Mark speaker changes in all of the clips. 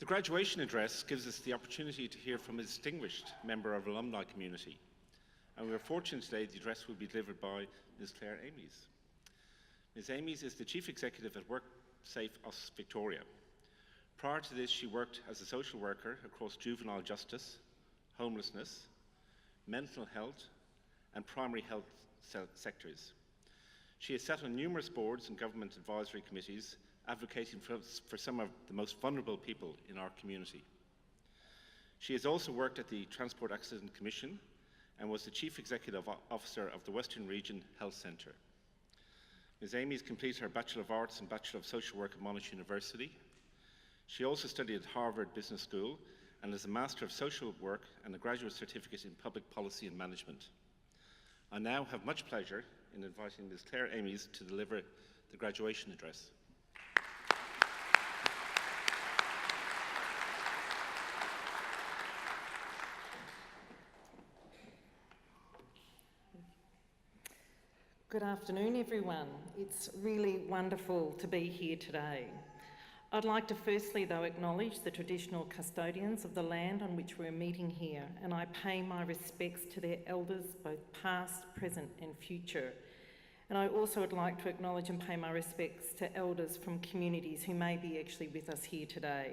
Speaker 1: The graduation address gives us the opportunity to hear from a distinguished member of our alumni community. And we are fortunate today the address will be delivered by Ms. Clare Amies. Ms. Amies is the Chief Executive at WorkSafe Us Victoria. Prior to this, she worked as a social worker across juvenile justice, homelessness, mental health, and primary health sectors. She has sat on numerous boards and government advisory committees advocating for some of the most vulnerable people in our community. She has also worked at the Transport Accident Commission and was the Chief Executive Officer of the Western Region Health Centre. Ms. Amies completed her Bachelor of Arts and Bachelor of Social Work at Monash University. She also studied at Harvard Business School and is a Master of Social Work and a Graduate Certificate in Public Policy and Management. I now have much pleasure in inviting Ms. Clare Amies to deliver the graduation address.
Speaker 2: Good afternoon, everyone. It's really wonderful to be here today. I'd like to firstly, though, acknowledge the traditional custodians of the land on which we're meeting here, and I pay my respects to their elders, both past, present and future. And I also would like to acknowledge and pay my respects to elders from communities who may be actually with us here today.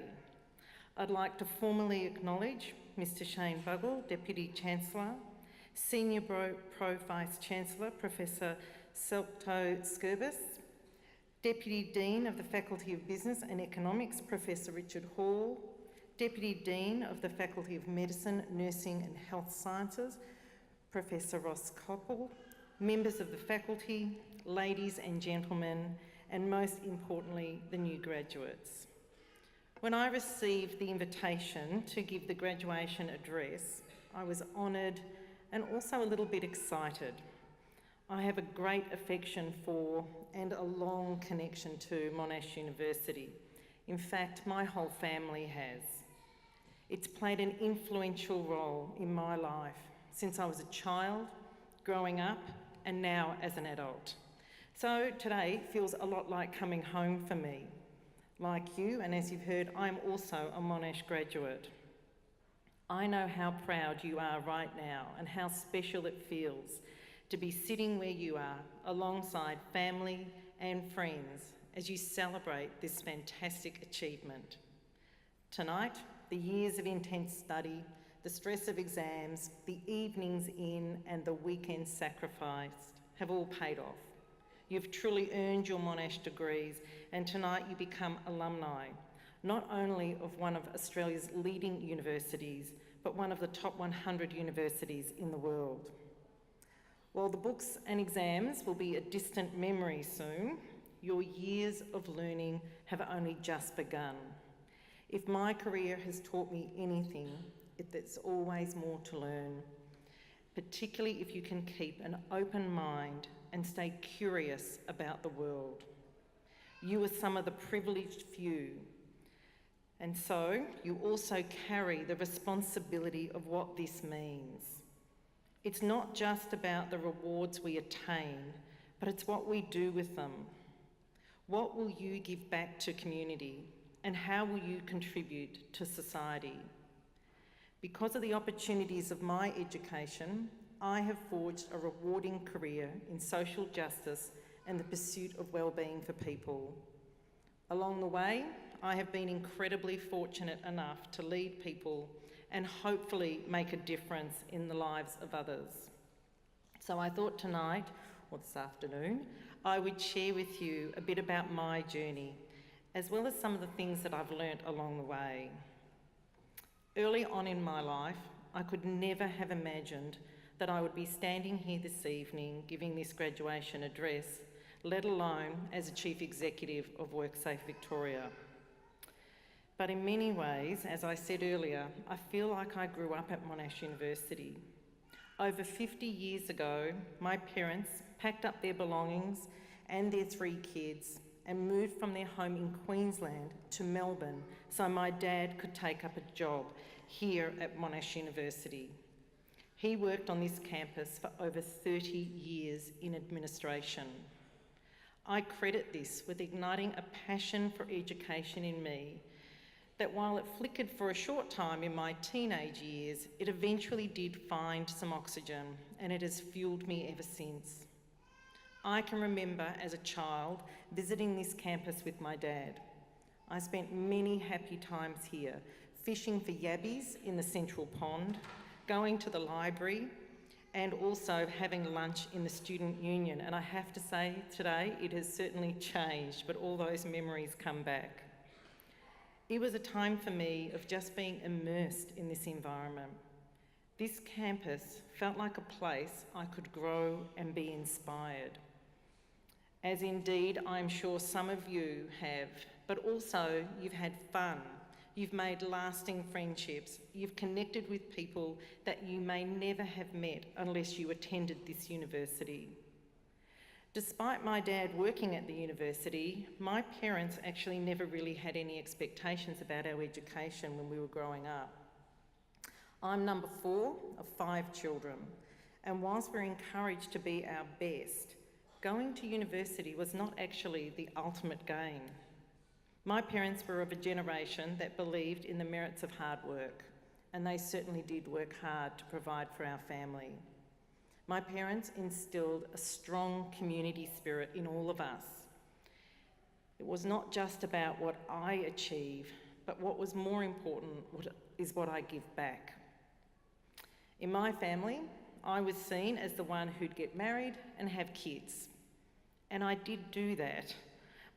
Speaker 2: I'd like to formally acknowledge Mr. Shane Buggle, Deputy Chancellor, Senior Pro Vice-Chancellor, Professor Selto Skirbis, Deputy Dean of the Faculty of Business and Economics, Professor Richard Hall, Deputy Dean of the Faculty of Medicine, Nursing and Health Sciences, Professor Ross Koppel, members of the faculty, ladies and gentlemen, and most importantly, the new graduates. When I received the invitation to give the graduation address, I was honoured and also a little bit excited. I have a great affection for and a long connection to Monash University. In fact, my whole family has. It's played an influential role in my life since I was a child, growing up, and now as an adult. So today feels a lot like coming home for me. Like you, and as you've heard, I'm also a Monash graduate. I know how proud you are right now and how special it feels to be sitting where you are alongside family and friends as you celebrate this fantastic achievement. Tonight, the years of intense study, the stress of exams, the evenings in and the weekends sacrificed have all paid off. You've truly earned your Monash degrees, and tonight you become alumni, not only of one of Australia's leading universities, but one of the top 100 universities in the world. While the books and exams will be a distant memory soon, your years of learning have only just begun. If my career has taught me anything, there's always more to learn, particularly if you can keep an open mind and stay curious about the world. You are some of the privileged few, and so you also carry the responsibility of what this means. It's not just about the rewards we attain, but it's what we do with them. What will you give back to community, and how will you contribute to society? Because of the opportunities of my education, I have forged a rewarding career in social justice and the pursuit of well-being for people. Along the way, I have been incredibly fortunate enough to lead people and hopefully make a difference in the lives of others. So I thought tonight, or this afternoon, I would share with you a bit about my journey, as well as some of the things that I've learnt along the way. Early on in my life, I could never have imagined that I would be standing here this evening giving this graduation address, let alone as a Chief Executive of WorkSafe Victoria. But in many ways, as I said earlier, I feel like I grew up at Monash University. Over 50 years ago, my parents packed up their belongings and their 3 kids and moved from their home in Queensland to Melbourne so my dad could take up a job here at Monash University. He worked on this campus for over 30 years in administration. I credit this with igniting a passion for education in me, that while it flickered for a short time in my teenage years, it eventually did find some oxygen, and it has fueled me ever since. I can remember as a child visiting this campus with my dad. I spent many happy times here, fishing for yabbies in the central pond, going to the library, and also having lunch in the student union. And I have to say today, it has certainly changed, but all those memories come back. It was a time for me of just being immersed in this environment. This campus felt like a place I could grow and be inspired. As indeed I'm sure some of you have, but also you've had fun, you've made lasting friendships, you've connected with people that you may never have met unless you attended this university. Despite my dad working at the university, my parents actually never really had any expectations about our education when we were growing up. I'm number 4 of 5 children, and whilst we're encouraged to be our best, going to university was not actually the ultimate gain. My parents were of a generation that believed in the merits of hard work, and they certainly did work hard to provide for our family. My parents instilled a strong community spirit in all of us. It was not just about what I achieve, but what was more important is what I give back. In my family, I was seen as the one who'd get married and have kids. And I did do that.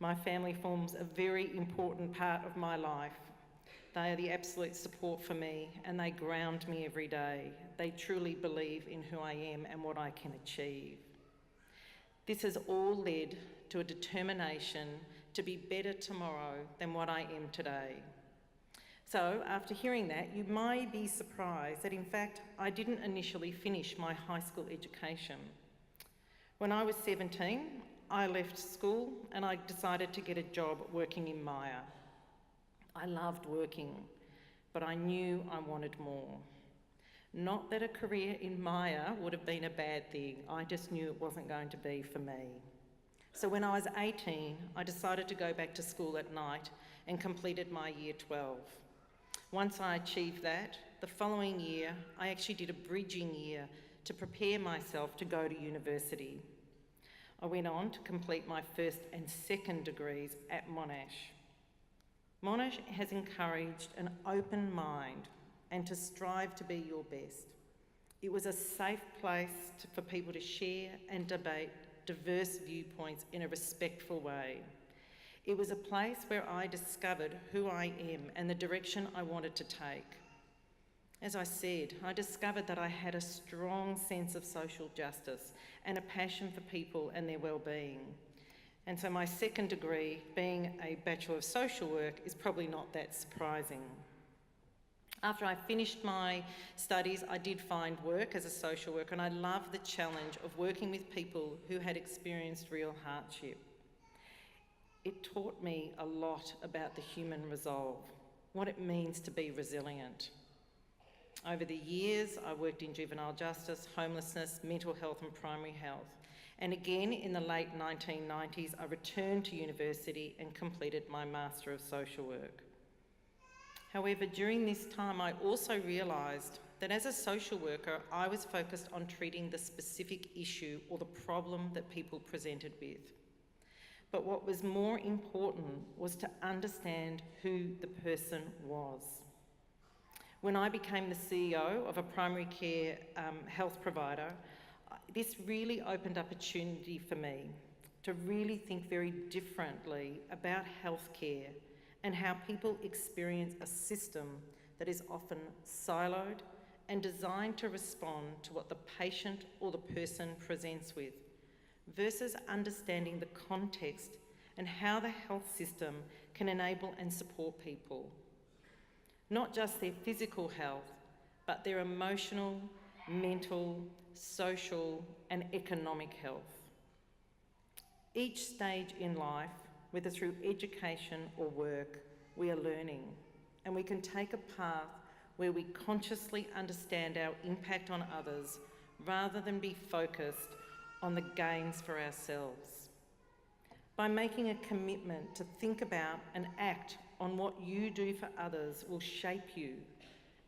Speaker 2: My family forms a very important part of my life. They are the absolute support for me, and they ground me every day. They truly believe in who I am and what I can achieve. This has all led to a determination to be better tomorrow than what I am today. So, after hearing that, you may be surprised that in fact I didn't initially finish my high school education. When I was 17, I left school and I decided to get a job working in Maya. I loved working, but I knew I wanted more. Not that a career in Maya would have been a bad thing, I just knew it wasn't going to be for me. So when I was 18, I decided to go back to school at night and completed my year 12. Once I achieved that, the following year, I actually did a bridging year to prepare myself to go to university. I went on to complete my first and second degrees at Monash. Monash has encouraged an open mind and to strive to be your best. It was a safe place for people to share and debate diverse viewpoints in a respectful way. It was a place where I discovered who I am and the direction I wanted to take. As I said, I discovered that I had a strong sense of social justice and a passion for people and their well-being. And so my second degree, being a Bachelor of Social Work, is probably not that surprising. After I finished my studies, I did find work as a social worker, and I loved the challenge of working with people who had experienced real hardship. It taught me a lot about the human resolve, what it means to be resilient. Over the years, I worked in juvenile justice, homelessness, mental health and primary health. And again, in the late 1990s, I returned to university and completed my Master of Social Work. However, during this time, I also realised that as a social worker, I was focused on treating the specific issue or the problem that people presented with. But what was more important was to understand who the person was. When I became the CEO of a primary care health provider, this really opened opportunity for me to really think very differently about healthcare and how people experience a system that is often siloed and designed to respond to what the patient or the person presents with, versus understanding the context and how the health system can enable and support people. Not just their physical health, but their emotional, mental, social and economic health. Each stage in life, whether through education or work, we are learning, and we can take a path where we consciously understand our impact on others rather than be focused on the gains for ourselves. By making a commitment to think about and act on what you do for others will shape you.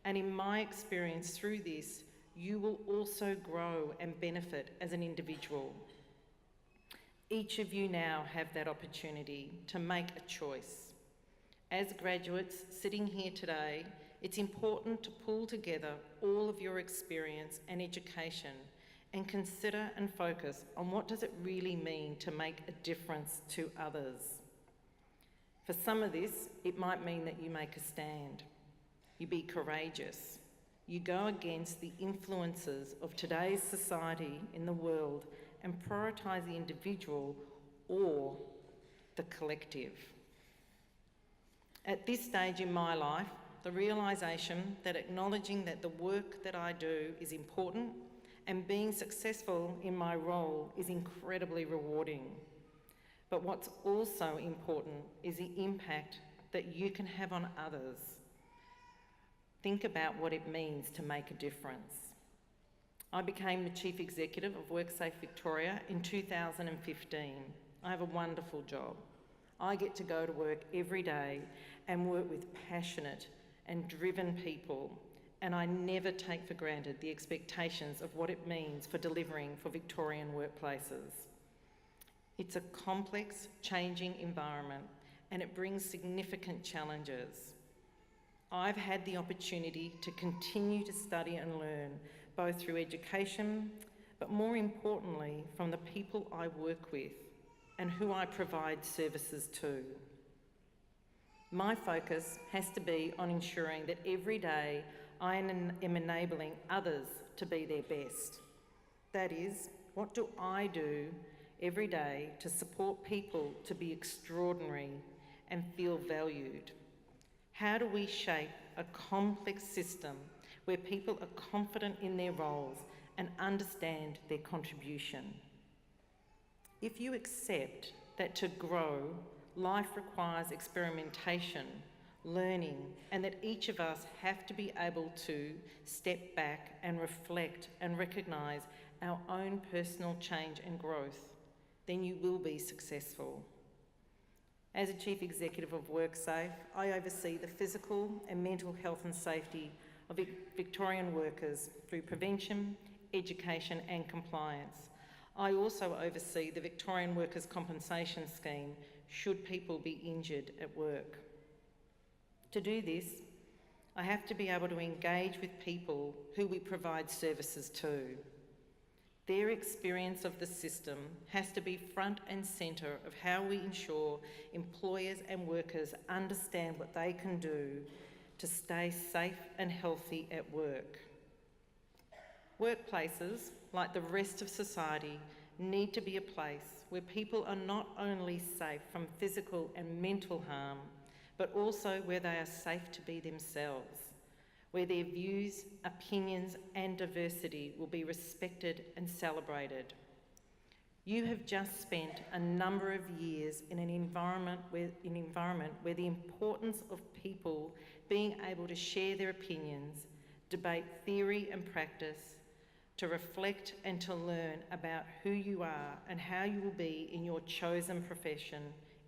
Speaker 2: And in my experience through this, you will also grow and benefit as an individual. Each of you now have that opportunity to make a choice. As graduates sitting here today, it's important to pull together all of your experience and education and consider and focus on what does it really mean to make a difference to others. For some of this, it might mean that you make a stand. You be courageous. You go against the influences of today's society in the world and prioritise the individual or the collective. At this stage in my life, the realisation that acknowledging that the work that I do is important and being successful in my role is incredibly rewarding. But what's also important is the impact that you can have on others. Think about what it means to make a difference. I became the Chief Executive of WorkSafe Victoria in 2015. I have a wonderful job. I get to go to work every day and work with passionate and driven people, and I never take for granted the expectations of what it means for delivering for Victorian workplaces. It's a complex, changing environment, and it brings significant challenges. I've had the opportunity to continue to study and learn, both through education, but more importantly, from the people I work with and who I provide services to. My focus has to be on ensuring that every day I am enabling others to be their best. That is, what do I do every day to support people to be extraordinary and feel valued? How do we shape a complex system where people are confident in their roles and understand their contribution? If you accept that to grow, life requires experimentation, learning, and that each of us have to be able to step back and reflect and recognise our own personal change and growth, then you will be successful. As a Chief Executive of WorkSafe, I oversee the physical and mental health and safety of Victorian workers through prevention, education and compliance. I also oversee the Victorian Workers' Compensation Scheme should people be injured at work. To do this, I have to be able to engage with people who we provide services to. Their experience of the system has to be front and centre of how we ensure employers and workers understand what they can do to stay safe and healthy at work. Workplaces, like the rest of society, need to be a place where people are not only safe from physical and mental harm, but also where they are safe to be themselves, where their views, opinions and diversity will be respected and celebrated. You have just spent a number of years in an environment where the importance of people being able to share their opinions, debate theory and practice, to reflect and to learn about who you are and how you will be in your chosen profession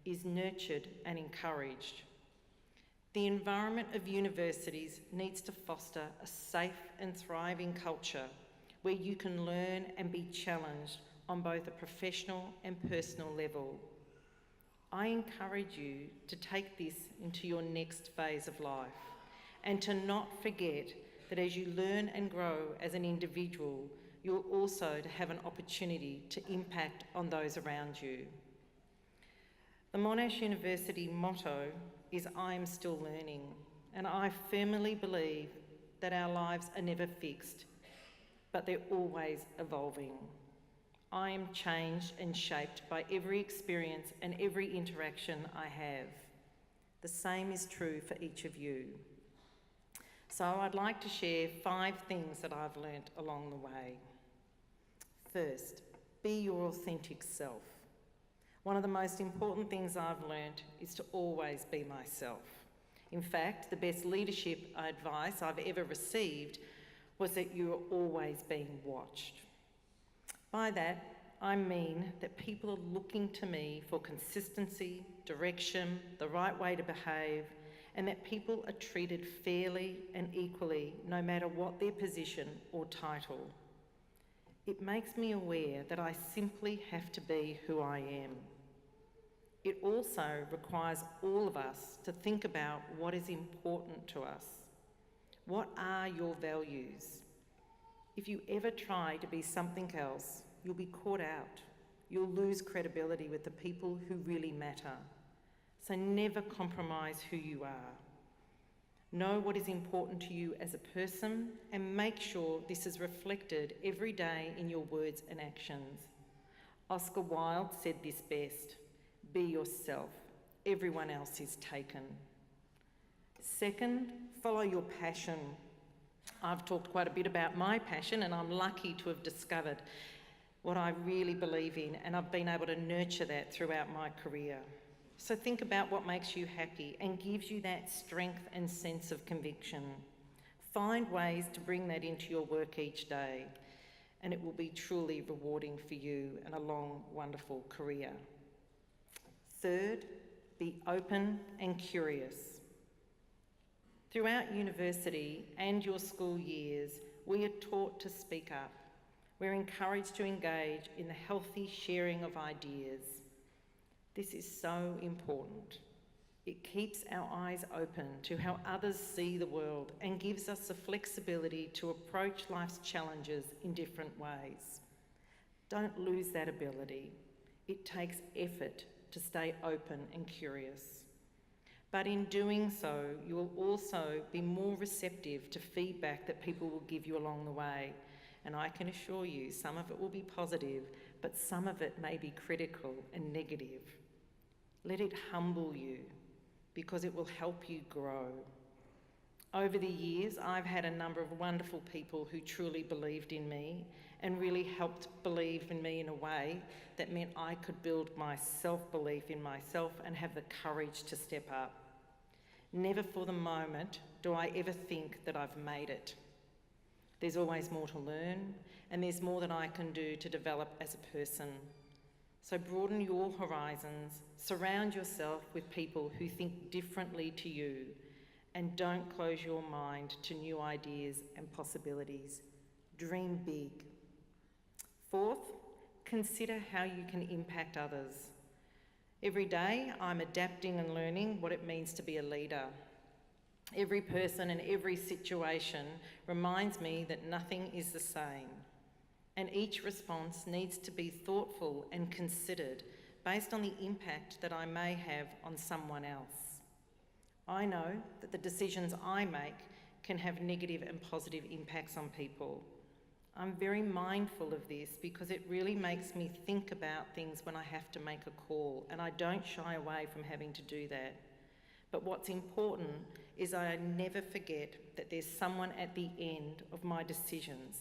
Speaker 2: is nurtured and encouraged. The environment of universities needs to foster a safe and thriving culture where you can learn and be challenged on both a professional and personal level. I encourage you to take this into your next phase of life and to not forget that as you learn and grow as an individual, you'll also have an opportunity to impact on those around you. The Monash University motto is "I am still learning," and I firmly believe that our lives are never fixed, but they're always evolving. I am changed and shaped by every experience and every interaction I have. The same is true for each of you. So I'd like to share 5 things that I've learnt along the way. First, be your authentic self. One of the most important things I've learnt is to always be myself. In fact, the best leadership advice I've ever received was that you are always being watched. By that, I mean that people are looking to me for consistency, direction, the right way to behave, and that people are treated fairly and equally no matter what their position or title. It makes me aware that I simply have to be who I am. It also requires all of us to think about what is important to us. What are your values? If you ever try to be something else, you'll be caught out. You'll lose credibility with the people who really matter. So never compromise who you are. Know what is important to you as a person and make sure this is reflected every day in your words and actions. Oscar Wilde said this best: be yourself, everyone else is taken. Second, follow your passion. I've talked quite a bit about my passion, and I'm lucky to have discovered what I really believe in, and I've been able to nurture that throughout my career. So think about what makes you happy and gives you that strength and sense of conviction. Find ways to bring that into your work each day, and it will be truly rewarding for you and a long, wonderful career. Third, be open and curious. Throughout university and your school years, we are taught to speak up. We're encouraged to engage in the healthy sharing of ideas. This is so important. It keeps our eyes open to how others see the world and gives us the flexibility to approach life's challenges in different ways. Don't lose that ability. It takes effort to stay open and curious. But in doing so, you will also be more receptive to feedback that people will give you along the way. And I can assure you, some of it will be positive, but some of it may be critical and negative. Let it humble you, because it will help you grow. Over the years, I've had a number of wonderful people who truly believed in me and really helped believe in me in a way that meant I could build my self-belief in myself and have the courage to step up. Never for the moment do I ever think that I've made it. There's always more to learn, and there's more that I can do to develop as a person. So broaden your horizons, surround yourself with people who think differently to you, and don't close your mind to new ideas and possibilities. Dream big. Fourth, consider how you can impact others. Every day, I'm adapting and learning what it means to be a leader. Every person and every situation reminds me that nothing is the same, and each response needs to be thoughtful and considered based on the impact that I may have on someone else. I know that the decisions I make can have negative and positive impacts on people. I'm very mindful of this because it really makes me think about things when I have to make a call, and I don't shy away from having to do that. But what's important is I never forget that there's someone at the end of my decisions,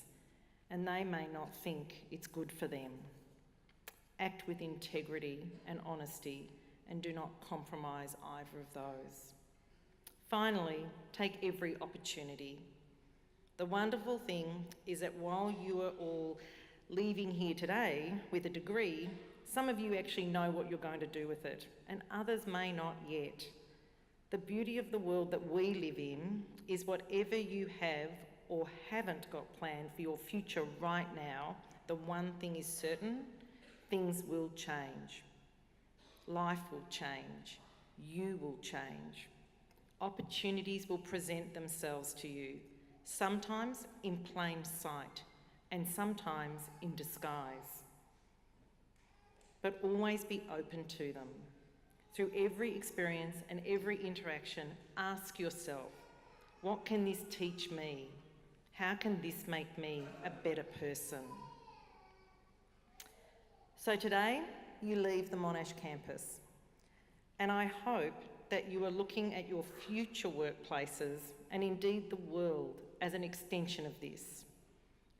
Speaker 2: and they may not think it's good for them. Act with integrity and honesty, and do not compromise either of those. Finally, take every opportunity. The wonderful thing is that while you are all leaving here today with a degree, some of you actually know what you're going to do with it, and others may not yet. The beauty of the world that we live in is whatever you have or haven't got planned for your future right now, the one thing is certain: things will change. Life will change. You will change. Opportunities will present themselves to you, sometimes in plain sight and sometimes in disguise. But always be open to them. Through every experience and every interaction, ask yourself, what can this teach me? How can this make me a better person? So today, you leave the Monash campus, and I hope that you are looking at your future workplaces and indeed the world as an extension of this.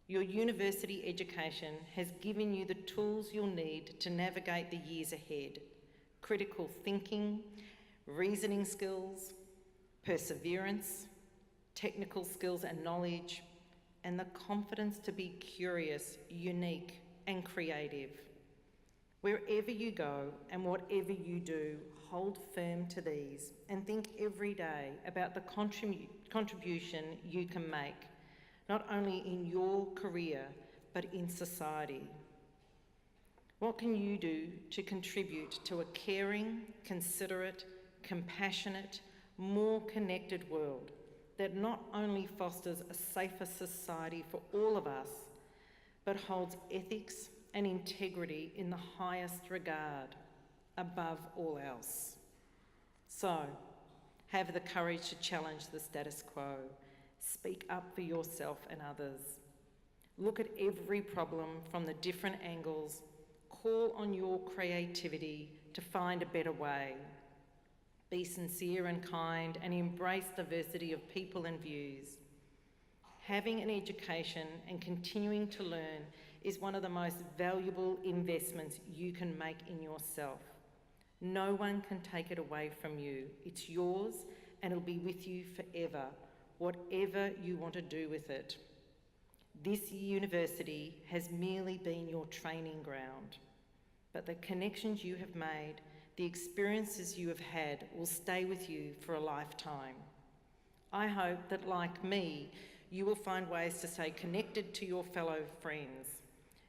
Speaker 2: Your university education has given you the tools you'll need to navigate the years ahead: critical thinking, reasoning skills, perseverance, technical skills and knowledge, and the confidence to be curious, unique, and creative. Wherever you go and whatever you do, hold firm to these and think every day about the contribution you can make, not only in your career, but in society. What can you do to contribute to a caring, considerate, compassionate, more connected world that not only fosters a safer society for all of us, but holds ethics and integrity in the highest regard, above all else? So, have the courage to challenge the status quo. Speak up for yourself and others. Look at every problem from the different angles. Call on your creativity to find a better way. Be sincere and kind and embrace diversity of people and views. Having an education and continuing to learn is one of the most valuable investments you can make in yourself. No one can take it away from you. It's yours and it'll be with you forever, whatever you want to do with it. This university has merely been your training ground, but the connections you have made, the experiences you have had will stay with you for a lifetime. I hope that, like me, you will find ways to stay connected to your fellow friends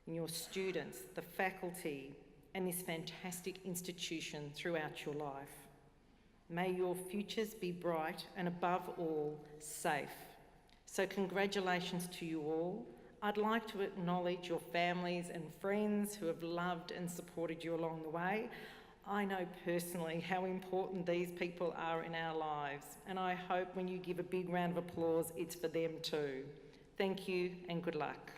Speaker 2: and your students, the faculty, and this fantastic institution throughout your life. May your futures be bright and, above all, safe. So congratulations to you all. I'd like to acknowledge your families and friends who have loved and supported you along the way. I know personally how important these people are in our lives, and I hope when you give a big round of applause, it's for them too. Thank you and good luck.